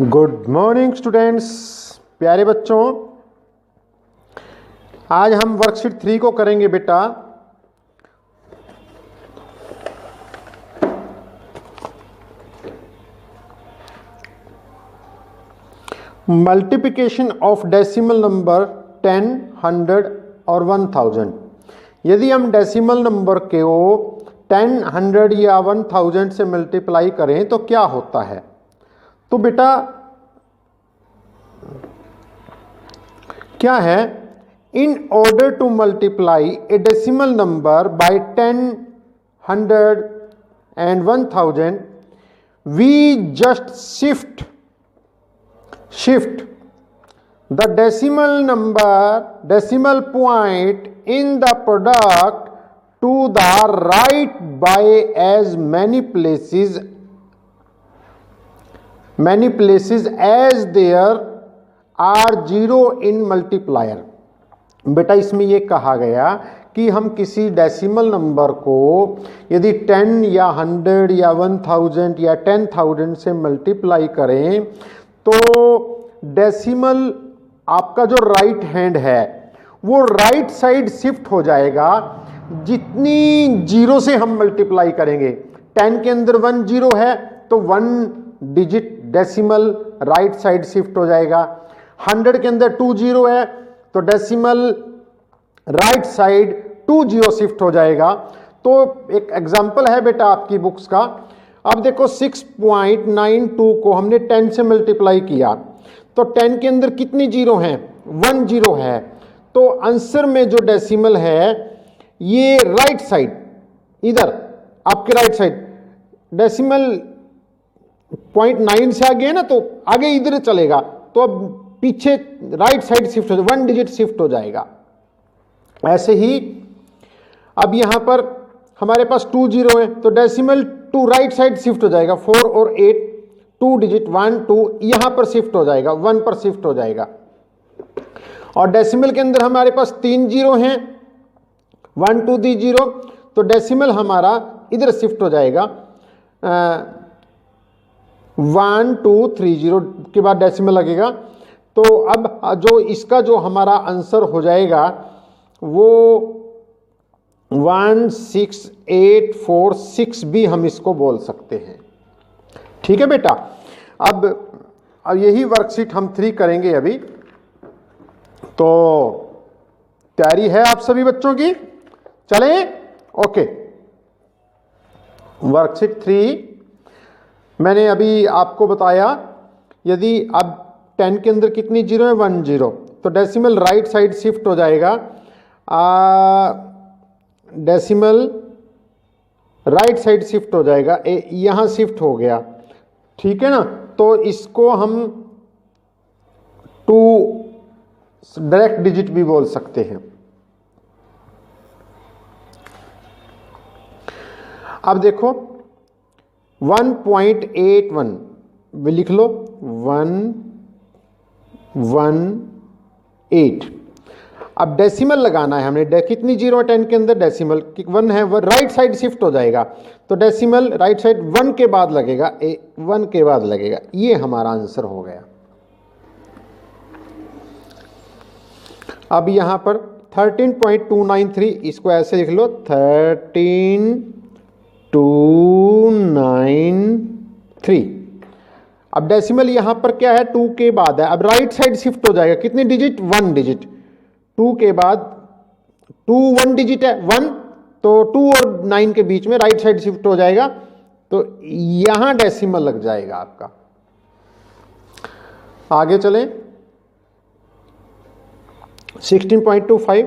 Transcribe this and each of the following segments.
Good morning students, प्यारे बच्चों। आज हम वर्कशीट 3 को करेंगे बेटा। मल्टीप्लिकेशन ऑफ डेसिमल नंबर 10, 100 और 1000। यदि हम डेसिमल नंबर को 10, 100 या 1000 से मल्टीप्लाई करें तो क्या होता है। तो बेटा क्या है, in order to multiply a decimal number by 10, 100 and 1000 we just shift the decimal point in the product to the right by as many places as there are zero in multiplier। बेटा इसमें ये कहा गया कि हम किसी decimal number को यदि 10 या 100 या 1000 या 10,000 से मल्टीप्लाई करें तो डेसिमल आपका जो राइट हैंड है वो राइट साइड शिफ्ट हो जाएगा जितनी जीरो से हम मल्टीप्लाई करेंगे। 10 के अंदर 1 जीरो है तो 1 digit decimal right side shift हो जाएगा। 100 के अंदर 2 जीरो है तो decimal right side 2 zero shift हो जाएगा। तो एक एग्जांपल है बेटा आपकी बुक्स का। अब देखो 6.92 को हमने 10 से मल्टीप्लाई किया तो 10 के अंदर कितनी जीरो हैं, 1 जीरो है। तो आंसर में जो डेसिमल है ये राइट साइड, इधर आपके राइट साइड डेसिमल 0.9 से आगे है ना तो आगे इधर चलेगा, तो अब पीछे राइट साइड शिफ्ट हो जाएगा, 1 डिजिट शिफ्ट हो जाएगा। ऐसे ही अब यहां पर हमारे पास 2 जीरो है तो डेसिमल 2 राइट साइड शिफ्ट हो जाएगा। 4 और 8 2 डिजिट 1 2 यहां पर शिफ्ट हो जाएगा, 1 पर शिफ्ट हो जाएगा। और डेसिमल के अंदर हमारे पास 3 जीरो हैं, 1 2 3 जीरो, तो डेसिमल हमारा इधर शिफ्ट हो जाएगा। 1 2 3 जीरो के बाद डेसिमल लगेगा। तो अब जो इसका जो हमारा आंसर हो जाएगा वो 16846 भी हम इसको बोल सकते हैं। ठीक है बेटा। अब यही वर्कशीट हम 3 करेंगे अभी। तो तैयारी है आप सभी बच्चों की? चलें? ओके। वर्कशीट 3 मैंने अभी आपको बताया, यदि अब 10 के अंदर कितनी जीरो है, 1 जीरो, तो डेसिमल राइट साइड शिफ्ट हो जाएगा। डेसिमल राइट साइड शिफ्ट हो जाएगा, यहां शिफ्ट हो गया। ठीक है ना। तो इसको हम 2 डायरेक्ट डिजिट भी बोल सकते हैं। अब देखो 1.81 लिख लो, 118। अब डेसिमल लगाना है हमने, कितनी जीरो है 10 के अंदर, डेसिमल 1 है, वो राइट साइड शिफ्ट हो जाएगा। तो डेसिमल राइट साइड 1 के बाद लगेगा, 1 के बाद लगेगा। ये हमारा आंसर हो गया। अब यहां पर 13.293 इसको ऐसे लिख लो, 13293। अब डेसिमल यहां पर क्या है, 2 के बाद है। अब राइट साइड शिफ्ट हो जाएगा, कितनी डिजिट, 1 डिजिट। 2 के बाद 2 1 डिजिट है, 1, तो 2 और 9 के बीच में राइट साइड शिफ्ट हो जाएगा, तो यहां डेसिमल लग जाएगा आपका। आगे चलें। 16.25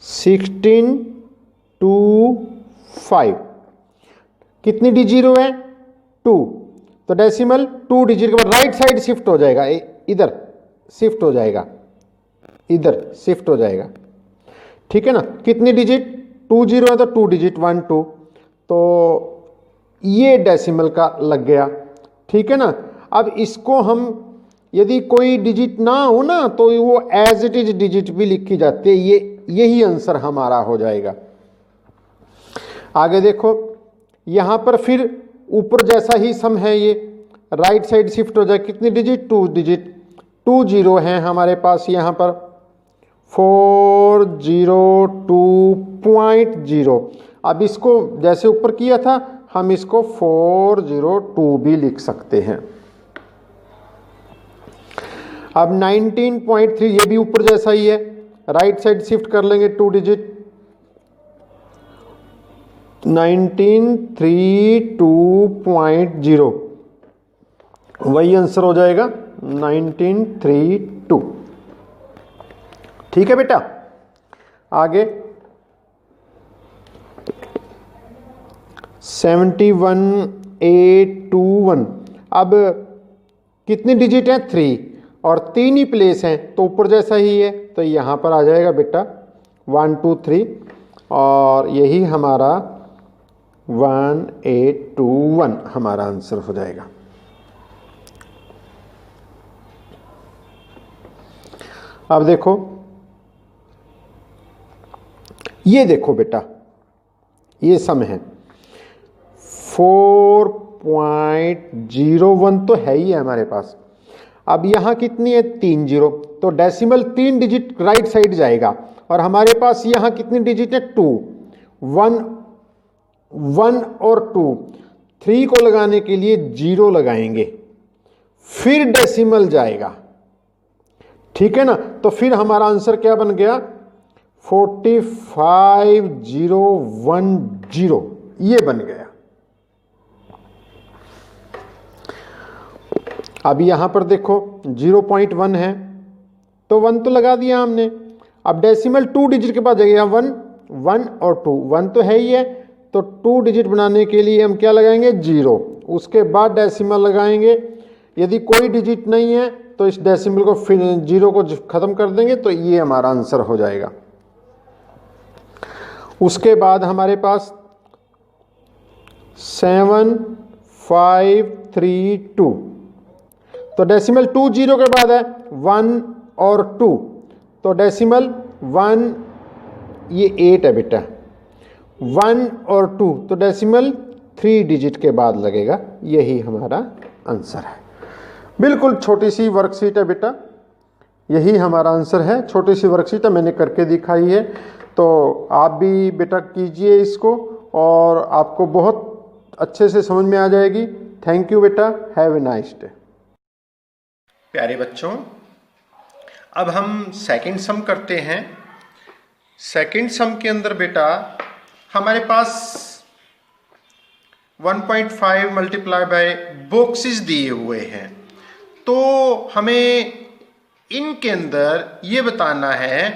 1625 कितनी डी जीरो है, 2, तो डेसिमल 2 डिजिट के बाद राइट साइड शिफ्ट हो जाएगा, इधर शिफ्ट हो जाएगा, इधर शिफ्ट हो जाएगा। ठीक है ना। कितनी डिजिट, 2 जीरो है तो 2 डिजिट 1 2, तो ये डेसिमल का लग गया। ठीक है ना। अब इसको हम यदि कोई डिजिट ना हो ना तो वो एज इट इज डिजिट भी लिखी जाती है, यही आंसर हमारा हो जाएगा। आगे देखो यहां पर फिर ऊपर जैसा ही सम है ये, राइट साइड शिफ्ट हो जाए, कितनी डिजिट, 2 डिजिट, 2 जीरो हैं हमारे पास यहाँ पर, 402.0। अब इसको जैसे ऊपर किया था हम इसको 402 भी लिख सकते हैं। अब 19.3 ये भी ऊपर जैसा ही है, राइट साइड शिफ्ट कर लेंगे 2 डिजिट, 1932.0, वही आंसर हो जाएगा 1932। ठीक है बेटा, आगे 71,821। अब कितनी डिजिट है, 3, और 3 ही प्लेस हैं तो ऊपर जैसा ही है, तो यहाँ पर आ जाएगा बेटा 1 2 3, और यही हमारा 1821 हमारा आंसर हो जाएगा। अब देखो, ये देखो बेटा, ये सम है 4.01 तो है ही है हमारे पास। अब यहाँ कितनी है, 3 जीरो, तो डेसिमल 3 डिजिट राइट साइड जाएगा, और हमारे पास यहाँ कितनी डिजिट है, 2, 1 और 2, 3 को लगाने के लिए 0 लगाएंगे, फिर डेसिमल जाएगा। ठीक है ना, तो फिर हमारा आंसर क्या बन गया, 45,010, ये बन गया। अब यहां पर देखो 0.1 है, तो 1 तो लगा दिया हमने। अब डेसिमल 2 डिजिट के पास जाएगा, 1 और 2, 1 तो है ही है, तो 2 डिजिट बनाने के लिए हम क्या लगाएंगे, 0, उसके बाद डेसिमल लगाएंगे। यदि कोई डिजिट नहीं है तो इस डेसिमल को फिर 0 को खत्म कर देंगे, तो ये हमारा आंसर हो जाएगा। उसके बाद हमारे पास 7532, तो डेसिमल 2 0 के बाद है 1 और 2, तो डेसिमल 1, ये 8 है बेटा, 1 और 2, तो डेसिमल 3 डिजिट के बाद लगेगा, यही हमारा आंसर है। बिल्कुल छोटी सी वर्कशीट है बेटा, यही हमारा आंसर है। छोटी सी वर्कशीट है, मैंने करके दिखाई है, तो आप भी बेटा कीजिए इसको, और आपको बहुत अच्छे से समझ में आ जाएगी। थैंक यू बेटा, हैव ए नाइस डे। प्यारे बच्चों, अब हम सेकंड सम करते हैं। सेकंड सम के अंदर बेटा हमारे पास 1.5 मल्टीप्लाई बाय बॉक्सेस दिए हुए हैं, तो हमें इनके अंदर ये बताना है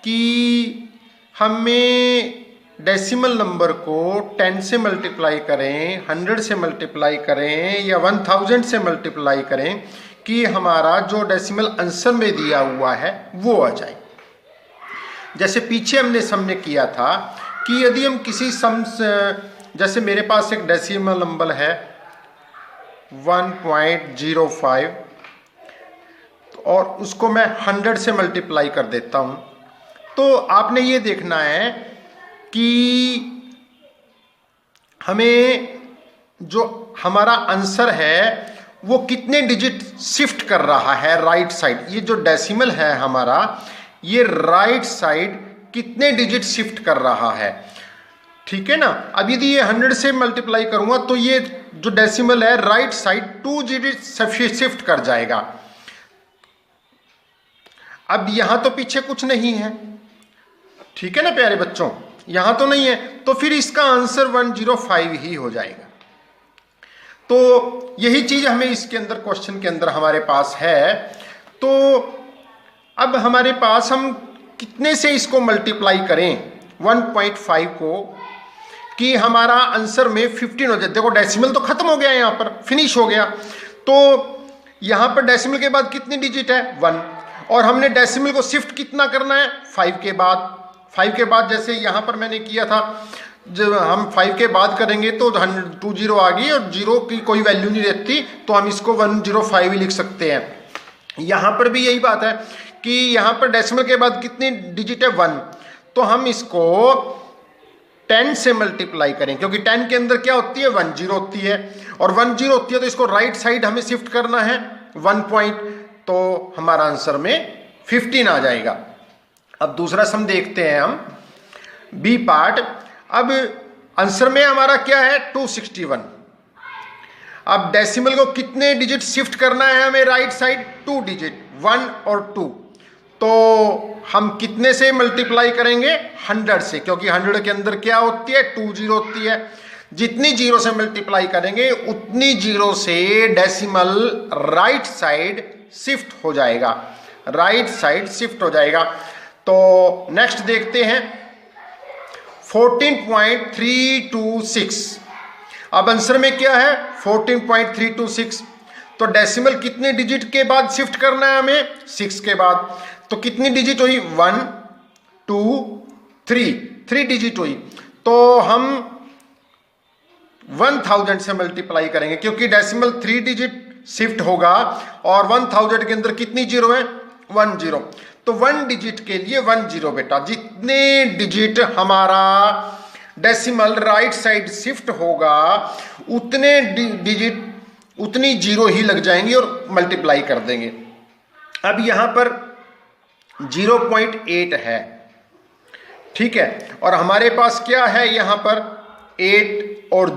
कि हमें डेसिमल नंबर को 10 से मल्टीप्लाई करें, 100 से मल्टीप्लाई करें, या 1000 से मल्टीप्लाई करें कि हमारा जो डेसिमल आंसर में दिया हुआ है वो आ जाए। जैसे पीछे हमने सम में किया था कि यदि हम किसी सम, जैसे मेरे पास एक डेसिमल नंबर है 1.05, और उसको मैं 100 से मल्टीप्लाई कर देता हूं, तो आपने ये देखना है कि हमें जो हमारा आंसर है वो कितने डिजिट शिफ्ट कर रहा है राइट साइड। ये जो डेसिमल है हमारा, ये राइट साइड कितने डिजिट शिफ्ट कर रहा है, ठीक है ना। अब यदि ये 100 से मल्टीप्लाई करूंगा तो ये जो डेसिमल है राइट साइड 2 डिजिट शिफ्ट कर जाएगा। अब यहां तो पीछे कुछ नहीं है, ठीक है ना प्यारे बच्चों, यहां तो नहीं है, तो फिर इसका आंसर 105 ही हो जाएगा। तो यही चीज हमें इसके अंदर क्वेश्चन के अंदर हमारे पास है। तो अब हमारे पास हम कितने से इसको मल्टीप्लाई करें 1.5 को कि हमारा आंसर में 15 हो जाए। देखो डेसिमल तो खत्म हो गया, यहां पर फिनिश हो गया, तो यहां पर डेसिमल के बाद कितनी डिजिट है 1, और हमने डेसिमल को शिफ्ट कितना करना है 5 के बाद। 5 के बाद जैसे यहां पर मैंने किया था, जब हम 5 के बाद करेंगे तो 2 0 आ गई और 0 की कोई वैल्यू नहीं रहती, तो हम इसको 105 ही लिख सकते हैं। यहां पर भी यही बात है कि यहां पर डेसिमल के बाद कितनी डिजिट है 1, तो हम इसको 10 से मल्टीप्लाई करें, क्योंकि 10 के अंदर क्या होती है 10 होती है, और 10 होती है तो इसको राइट साइड हमें शिफ्ट करना है 1 पॉइंट, तो हमारा आंसर में 15 आ जाएगा। अब दूसरा सम देखते हैं हम, बी पार्ट। अब आंसर में हमारा क्या है 261। अब डेसिमल को कितने डिजिट शिफ्ट करना है हमें राइट साइड, 2 डिजिट, 1 और 2। तो हम कितने से मल्टीप्लाई करेंगे 100 से, क्योंकि 100 के अंदर क्या होती है 2 जीरो होती है। जितनी जीरो से मल्टीप्लाई करेंगे उतनी जीरो से डेसिमल राइट साइड शिफ्ट हो जाएगा, राइट साइड शिफ्ट हो जाएगा। तो नेक्स्ट देखते हैं 14.326। अब आंसर में क्या है 14.326, तो डेसिमल कितने डिजिट के बाद शिफ्ट करना है हमें 6 के बाद। तो कितनी डिजिट हुई 1 2 3 डिजिट हुई। तो हम 1000 से मल्टीप्लाई करेंगे, क्योंकि डेसिमल 3 डिजिट शिफ्ट होगा और 1000 के अंदर कितनी जीरो है 1 जीरो। तो 1 डिजिट के लिए 1 जीरो बेटा, जितने डिजिट हमारा डेसिमल राइट साइड शिफ्ट होगा उतने डिजिट उतनी जीरो ही लग जाएंगी और मल्टीप्लाई कर देंगे। अब यहां पर 0.8 है, ठीक है, और हमारे पास क्या है यहां पर 8 और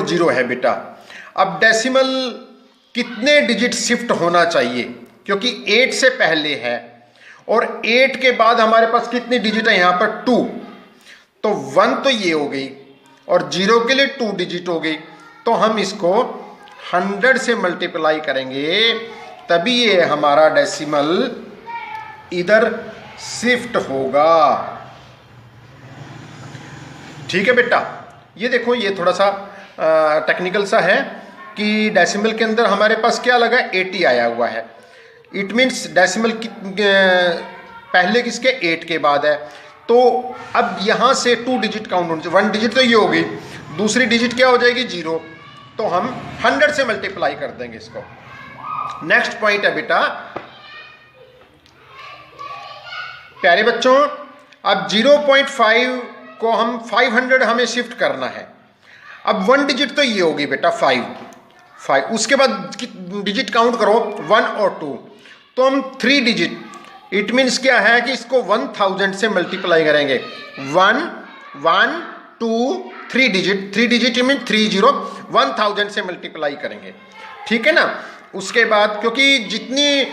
0 है बेटा। अब डेसिमल कितने डिजिट शिफ्ट होना चाहिए, क्योंकि 8 से पहले है और 8 के बाद हमारे पास कितनी डिजिट है यहां पर 2। तो 1 तो ये हो गई और 0 के लिए 2 डिजिट हो गई। तो हम इसको 100 से मल्टीप्लाई करेंगे, तभी ये हमारा डेसिमल इधर शिफ्ट होगा। ठीक है बेटा, ये देखो ये थोड़ा सा टेक्निकल सा है कि डेसिमल के अंदर हमारे पास क्या लगा 80 आया हुआ है। इट मीन्स डेसिमल पहले किसके 8 के बाद है। तो अब यहां से 2 डिजिट काउंट होने चाहिए, 1 डिजिट तो ये हो गई, दूसरी डिजिट क्या हो जाएगी 0। तो हम 100 से मल्टीप्लाई कर देंगे इसको। नेक्स्ट पॉइंट है बेटा प्यारे बच्चों, अब 0.5 को हम 500 हमें शिफ्ट करना है। अब 1 डिजिट तो ये होगी बेटा 5, उसके बाद डिजिट काउंट करो 1 और 2, तो हम 3 डिजिट, इट मीन्स क्या है कि इसको 1000 से मल्टीप्लाई करेंगे। 1 1 2 3 डिजिट, 3 डिजिट मीन 30, 1000 से मल्टीप्लाई करेंगे, ठीक है ना। उसके बाद क्योंकि जितनी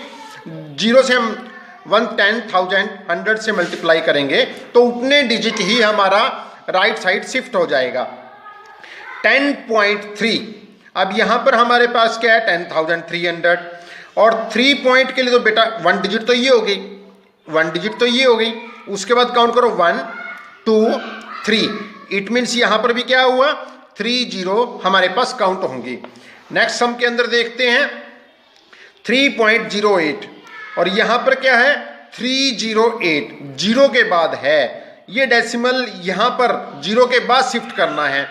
जीरो से हम 10,000 100 से मल्टीप्लाई करेंगे तो उतने डिजिट ही हमारा राइट साइड शिफ्ट हो जाएगा। 10.3, अब यहां पर हमारे पास क्या है 10,300, और 3 पॉइंट के लिए तो बेटा 1 डिजिट तो ये हो गई, 1 डिजिट तो ये हो गई। उसके बाद काउंट करो 1 2 3, इट मीन्स यहां पर भी क्या हुआ 3 जीरो हमारे पास काउंट होंगी। नेक्स्ट सम के अंदर देखते हैं 3.08, और यहां पर क्या है 308, जीरो के बाद है, ये डेसिमल यहां पर जीरो के बाद शिफ्ट करना है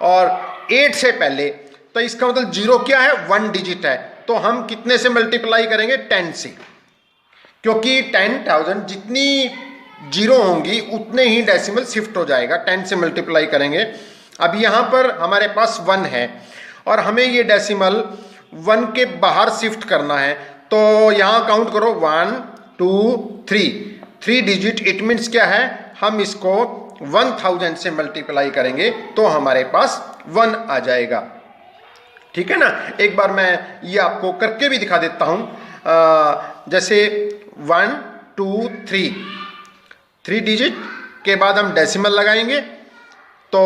और 8 से पहले। तो इसका मतलब जीरो क्या है 1 डिजिट है, तो हम कितने से मल्टीप्लाई करेंगे 10 से, क्योंकि 10,000 जितनी जीरो होंगी उतने ही डेसिमल शिफ्ट हो जाएगा। 10 से मल्टीप्लाई करेंगे। अब यहां पर हमारे पास 1 है और हमें ये डेसिमल 1 के बाहर शिफ्ट करना है, तो यहां काउंट करो 1 2 3 डिजिट, इट मीन्स क्या है हम इसको 1000 से मल्टीप्लाई करेंगे तो हमारे पास 1 आ जाएगा, ठीक है ना। एक बार मैं ये आपको करके भी दिखा देता हूं, जैसे 1 2 3 डिजिट के बाद हम डेसिमल लगाएंगे तो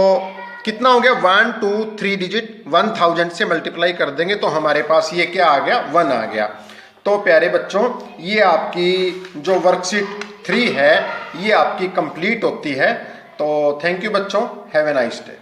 कितना हो गया 1 2 3 डिजिट 1000 से मल्टीप्लाई कर देंगे तो हमारे पास ये क्या आ गया 1 आ गया। तो प्यारे बच्चों ये आपकी जो वर्कशीट 3 है ये आपकी कंप्लीट होती है। तो थैंक यू बच्चों, हैव ए नाइस डे।